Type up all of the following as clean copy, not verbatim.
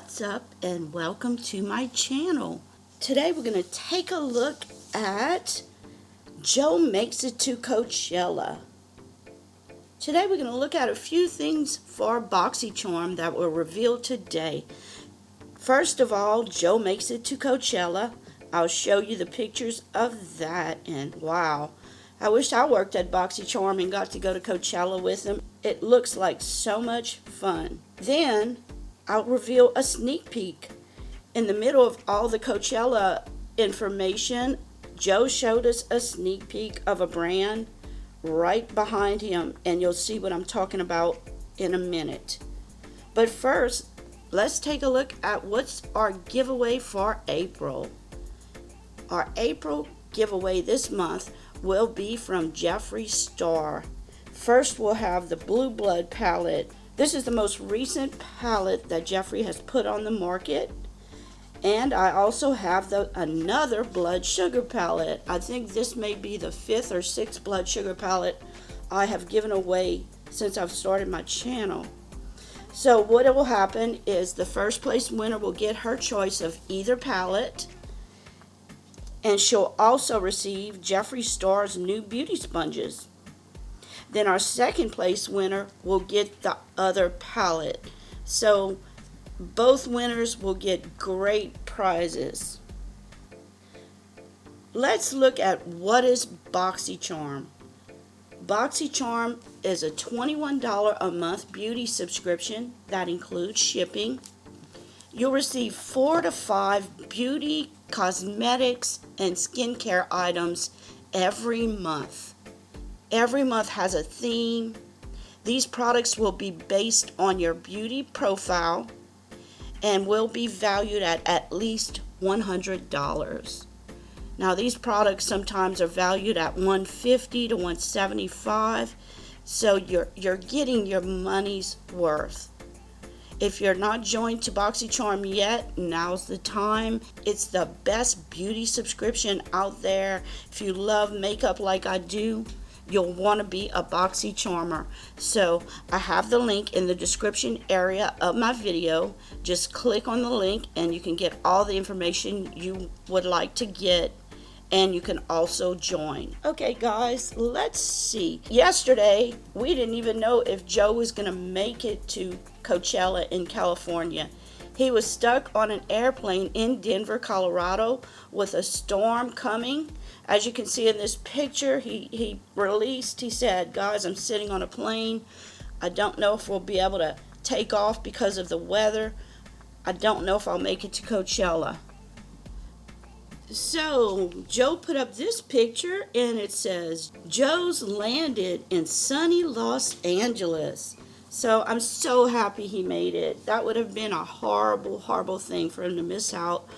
What's up and welcome to my channel. Today we're going to take a look at Joe Makes It to Coachella. Today we're going to look at a few things for Boxycharm that were revealed today. First of all, Joe Makes It to Coachella. I'll show you the pictures of that, and wow, I wish I worked at Boxycharm and got to go to Coachella with them. It looks like so much fun. Then I'll reveal a sneak peek. In the middle of all the Coachella information, Joe showed us a sneak peek of a brand right behind him, and you'll see what I'm talking about in a minute. But first, let's take a look at what's our giveaway for April. Our April giveaway this month will be from Jeffree Star. First, we'll have the Blue Blood palette. This is the most recent palette that Jeffree has put on the market. And I also have another Blood Sugar palette. I think this may be the 5th or 6th Blood Sugar palette I have given away since I've started my channel. So what will happen is the first place winner will get her choice of either palette. And she'll also receive Jeffree Star's new beauty sponges. Then our second place winner will get the other palette. So both winners will get great prizes. Let's look at what is Boxycharm. Boxycharm is a $21 a month beauty subscription that includes shipping. You'll receive 4 to 5 beauty, cosmetics, and skincare items every month. Every month has a theme. These products will be based on your beauty profile and will be valued at least $100. Now these products sometimes are valued at $150 to $175, so you're getting your money's worth. If you're not joined to Boxycharm yet, now's the time. It's the best beauty subscription out there. If you love makeup like I do, you'll want to be a Boxycharmer. So I have the link in the description area of my video. Just click on the link and you can get all the information you would like to get, and you can also join. Okay guys, let's see. Yesterday we didn't even know if Joe was gonna make it to Coachella in California. He was stuck on an airplane in Denver, Colorado with a storm coming. As you can see in this picture, he said, guys, I'm sitting on a plane. I don't know if we'll be able to take off because of the weather. I don't know if I'll make it to Coachella. So Joe put up this picture and it says, Joe's landed in sunny Los Angeles. So I'm so happy he made it. That would have been a horrible, horrible thing for him to miss out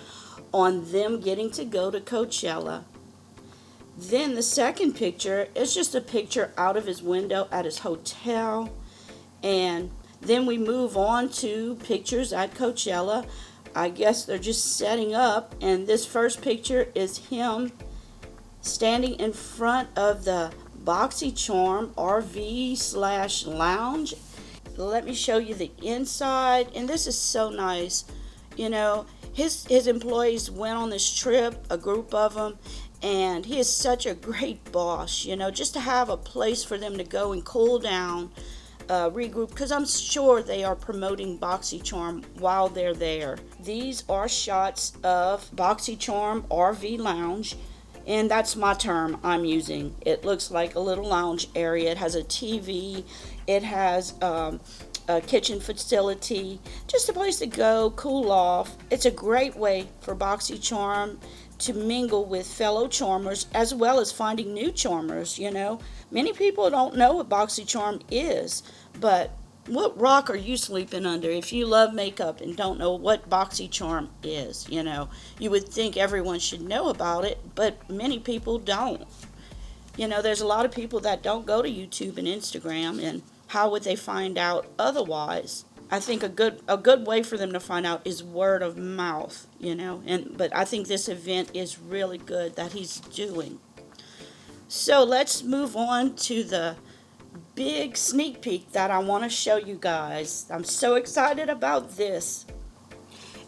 on them getting to go to Coachella. Then the second picture is just a picture out of his window at his hotel. And then we move on to pictures at Coachella. I guess they're just setting up. And this first picture is him standing in front of the Boxycharm RV/lounge. Let me show you the inside. And this is so nice. You know, his employees went on this trip, a group of them. And he is such a great boss, you know, just to have a place for them to go and cool down, regroup, because I'm sure they are promoting Boxycharm while they're there. These are shots of Boxycharm RV Lounge, and that's my term I'm using. It looks like a little lounge area. It has a TV. It has a kitchen facility, just a place to go, cool off. It's a great way for Boxycharm to mingle with fellow charmers as well as finding new charmers. You know, many people don't know what Boxycharm is, but what rock are you sleeping under if you love makeup and don't know what Boxycharm is? You know, you would think everyone should know about it, but many people don't. You know, there's a lot of people that don't go to YouTube and Instagram, and how would they find out otherwise? I think a good way for them to find out is word of mouth, you know. But I think this event is really good that he's doing. So let's move on to the big sneak peek that I want to show you guys. I'm so excited about this.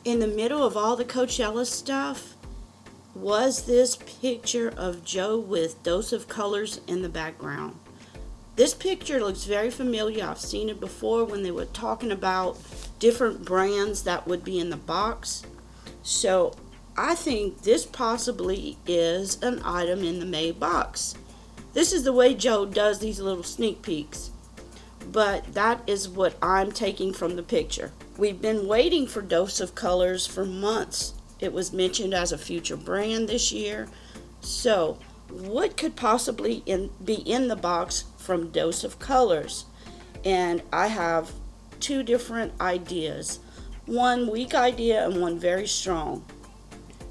In the middle of all the Coachella stuff was this picture of Joe with Dose of Colors in the background. This picture looks very familiar. I've seen it before when they were talking about different brands that would be in the box. So I think this possibly is an item in the May box. This is the way Joe does these little sneak peeks. But that is what I'm taking from the picture. We've been waiting for Dose of Colors for months. It was mentioned as a future brand this year. So what could possibly be in the box from Dose of Colors? And I have two different ideas. One weak idea and one very strong.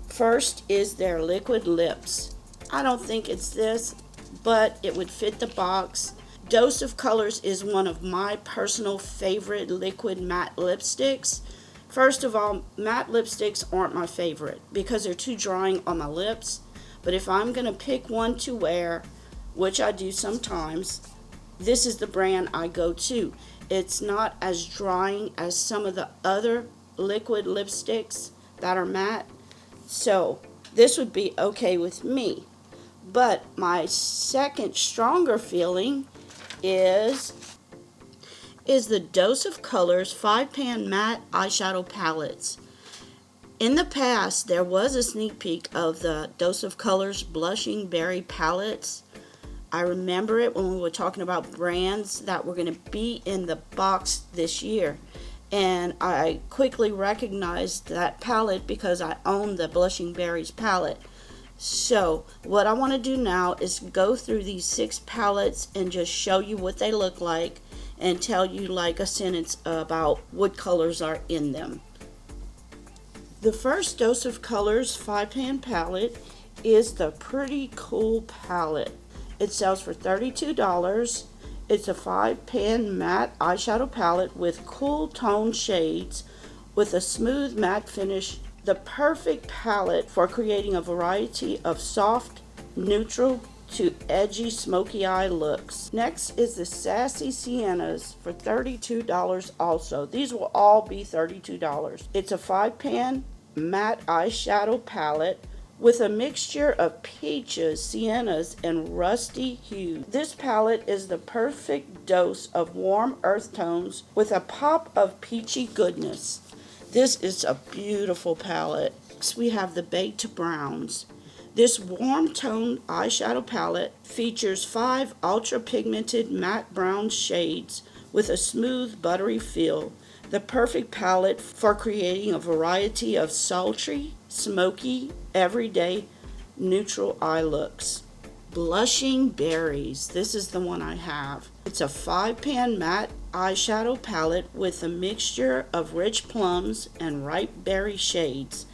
First is their liquid lips. I don't think it's this, but it would fit the box. Dose of Colors is one of my personal favorite liquid matte lipsticks. First of all, matte lipsticks aren't my favorite because they're too drying on my lips. But if I'm going to pick one to wear, which I do sometimes, this is the brand I go to. It's not as drying as some of the other liquid lipsticks that are matte. So this would be okay with me. But my second stronger feeling is the Dose of Colors 5-pan matte eyeshadow palettes. In the past, there was a sneak peek of the Dose of Colors Blushing Berry palettes. I remember it when we were talking about brands that were going to be in the box this year. And I quickly recognized that palette because I own the Blushing Berries palette. So what I want to do now is go through these 6 palettes and just show you what they look like and tell you like a sentence about what colors are in them. The first Dose of Colors 5-pan palette is the Pretty Cool palette. It sells for $32. It's a 5-pan matte eyeshadow palette with cool tone shades with a smooth matte finish. The perfect palette for creating a variety of soft, neutral to edgy smoky eye looks. Next is the Sassy Siennas for $32 also. These will all be $32. It's a 5-pan matte eyeshadow palette with a mixture of peaches, siennas, and rusty hues. This palette is the perfect dose of warm earth tones with a pop of peachy goodness. This is a beautiful palette. Next, we have the Baked Browns. This warm toned eyeshadow palette features 5 ultra pigmented matte brown shades with a smooth buttery feel. The perfect palette for creating a variety of sultry, smoky, everyday, neutral eye looks. Blushing Berries. This is the one I have. It's a 5-pan matte eyeshadow palette with a mixture of rich plums and ripe berry shades.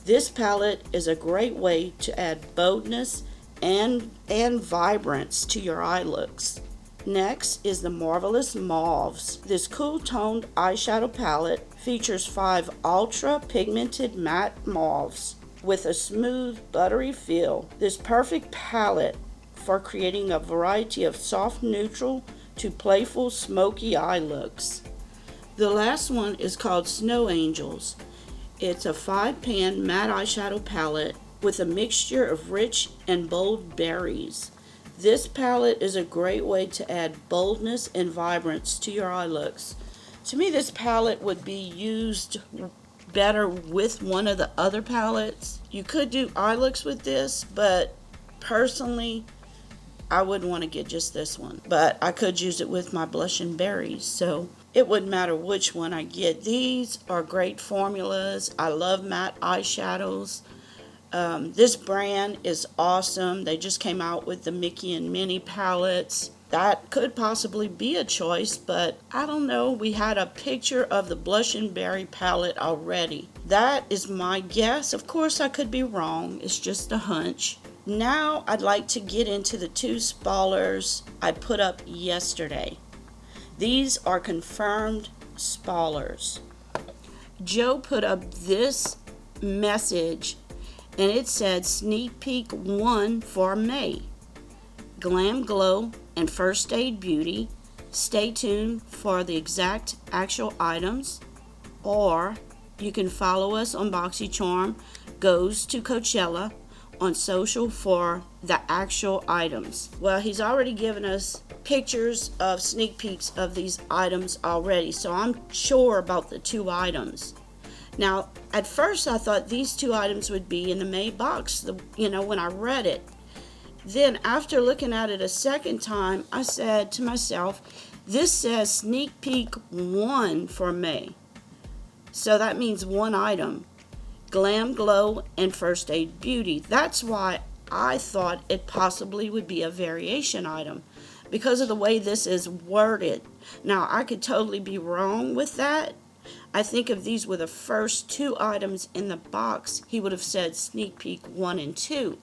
This palette is a great way to add boldness and vibrance to your eye looks. Next is the Marvelous Mauves. This cool toned eyeshadow palette features 5 ultra pigmented matte mauves with a smooth buttery feel. This perfect palette for creating a variety of soft neutral to playful smoky eye looks. The last one is called Snow Angels. It's a 5-pan matte eyeshadow palette with a mixture of rich and bold berries. This palette is a great way to add boldness and vibrance to your eye looks. To me, this palette would be used better with one of the other palettes. You could do eye looks with this, but personally, I wouldn't want to get just this one. But I could use it with my Blushing Berries, so it wouldn't matter which one I get. These are great formulas. I love matte eyeshadows. This brand is awesome. They just came out with the Mickey and Minnie palettes. That could possibly be a choice, but I don't know. We had a picture of the Blushing Berry palette already. That is my guess. Of course, I could be wrong. It's just a hunch. Now, I'd like to get into the 2 spoilers I put up yesterday. These are confirmed spoilers. Joe put up this message, and it said Sneak Peek 1 for May. Glam Glow and First Aid Beauty. Stay tuned for the exact actual items. Or You can follow us on Boxycharm Goes to Coachella on social for the actual items. Well, he's already given us pictures of sneak peeks of these items already, so I'm sure about the 2 items. Now, at first I thought these 2 items would be in the May box, when I read it. Then after looking at it a second time, I said to myself, this says sneak peek 1 for May. So that means 1 item. Glam Glow and First Aid Beauty. That's why I thought it possibly would be a variation item, because of the way this is worded. Now, I could totally be wrong with that. I think if these were the first 2 items in the box, he would have said sneak peek 1 and 2.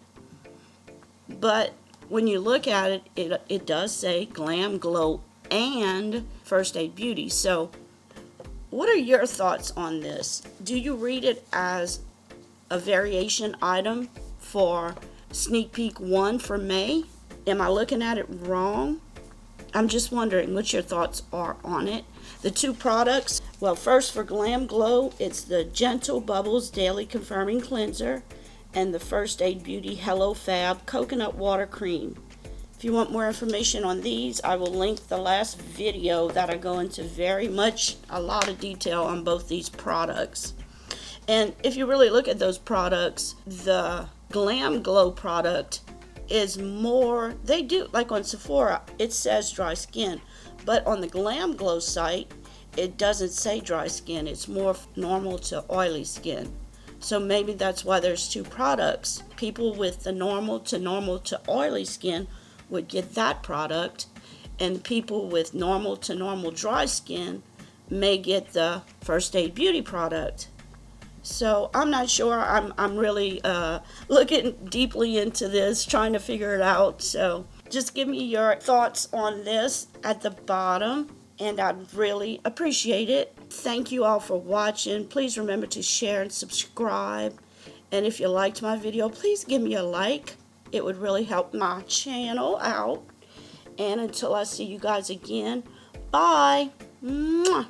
But when you look at it, it does say Glam Glow and First Aid Beauty. So what are your thoughts on this? Do you read it as a variation item for sneak peek 1 for May? Am I looking at it wrong? I'm just wondering what your thoughts are on it. The 2 products, well, first for Glam Glow, it's the Gentle Bubbles Daily Confirming Cleanser and the First Aid Beauty Hello Fab Coconut Water Cream. If you want more information on these, I will link the last video that I go into a lot of detail on both these products. And if you really look at those products, the Glam Glow product is more, they do, like on Sephora, it says dry skin. But on the Glam Glow site, it doesn't say dry skin. It's more normal to oily skin. So maybe that's why there's 2 products. People with the normal to oily skin would get that product, and people with normal to normal dry skin may get the First Aid Beauty product. So I'm not sure. I'm really looking deeply into this, trying to figure it out. So just give me your thoughts on this at the bottom, and I'd really appreciate it. Thank you all for watching. Please remember to share and subscribe. And if you liked my video, please give me a like. It would really help my channel out. And until I see you guys again, bye. Mwah.